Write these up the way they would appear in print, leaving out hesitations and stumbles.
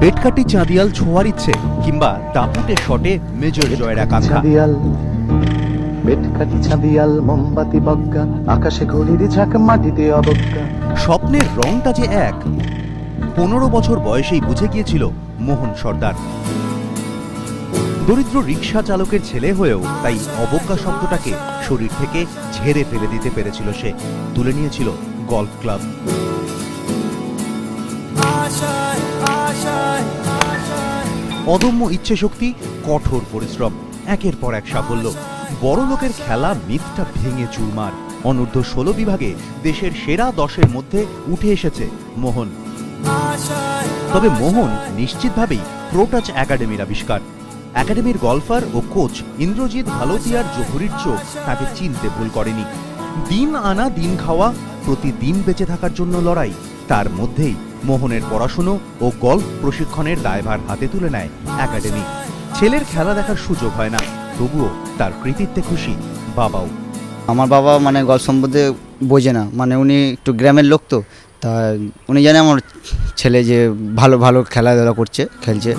পেটকাটি চাঁদিয়াল ছোঁয়ার ইচ্ছে কিংবা দাপুটে শটে মেজর জয়ের আকাঙ্ক্ষা। পেটকাটি চাঁদিয়াল মোমবাতি বজ্ঞা, আকাশে ঘড়ির ঝাঁক মাটিতে অবজ্ঞা। স্বপ্নের রংটা যে এক, 15 বছর বয়সেই বুঝে গিয়েছিল মোহন সর্দার। দরিদ্র রিক্সা চালকের ছেলে হয়েও তাই অবজ্ঞা শব্দটাকে শরীর থেকে ঝেড়ে ফেলে দিতে পেরেছিল সে। তুলে নিয়েছিল গলফ ক্লাব। অদম্য ইচ্ছে শক্তি, কঠোর পরিশ্রম, একের পর এক সাফল্য। বড় লোকের খেলা মিথটা ভেঙে চুরমার। অনূর্ধ্ব 16 বিভাগে দেশের সেরা 10-এর মধ্যে উঠে এসেছে মোহন। তবে মোহন নিশ্চিতভাবেই প্রোটাচ একাডেমির আবিষ্কার। একাডেমির গলফার ও কোচ ইন্দ্রজিৎ ভালোতিয়ার জহুরির চোখ তাকে চিনতে ভুল করেনি। দিন আনা দিন খাওয়া, প্রতিদিন বেঁচে থাকার জন্য লড়াই, তার মধ্যেই মোহনের পড়াশুনো ও গলফ প্রশিক্ষণের দায়ভার হাতে তুলে নেয় একাডেমি। ছেলের খেলা দেখার সুযোগ হয় না, তবুও তার কৃতিত্বে খুশি বাবাও। আমার বাবা গলফ সম্বন্ধে বোঝে না, উনি একটু গ্রামের লোক, তো তা উনি জানে আমার ছেলে যে ভালো ভালো খেলাধুলা খেলছে।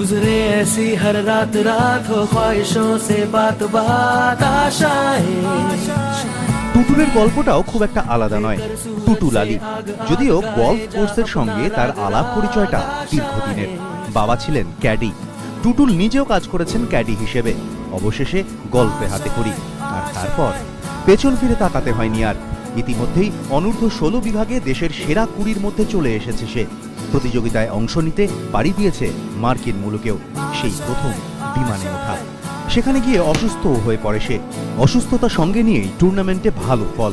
টুটুলের গল্পটাও খুব একটা আলাদা নয়। টুটুল আলী, যদিও গলফ কোর্সের সঙ্গে তার আলাপ পরিচয়টা দীর্ঘদিনের। বাবা ছিলেন ক্যাডি, টুটুল নিজেও কাজ করেছেন ক্যাডি হিসেবে। অবশেষে গল্ফে হাতে খড়ি, আর তারপর পেছন ফিরে তাকাতে হয়নি আর। ইতিমধ্যেই অনূর্ধ্ব 16 বিভাগে দেশের সেরা 20-র মধ্যে চলে এসেছে সে। প্রতিযোগিতায় অংশ নিতে পাড়ি দিয়েছে মার্কিন মুলুকেও। সেই প্রথম বিমানে ওঠা। সেখানে গিয়ে অসুস্থ হয়ে পড়ে সে। অসুস্থতা সঙ্গে নিয়েই টুর্নামেন্টে ভালো ফল।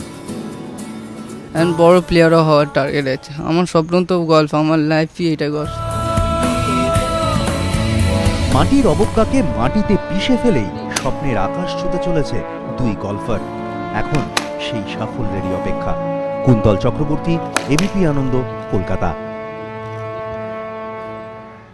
বড় প্লেয়ারও হওয়ার টার্গেট আছে আমার। স্বপ্ন তো গলফ, আমার লাইফই এটা গলফ। মাটির অবজ্ঞাকে মাটিতে পিষে ফেলেই স্বপ্নের আকাশ ছুঁতে চলেছে দুই গলফার। এখন সেই সাফল্যেরই অপেক্ষা। কুন্তল চক্রবর্তী, এবিপি আনন্দ, কলকাতা।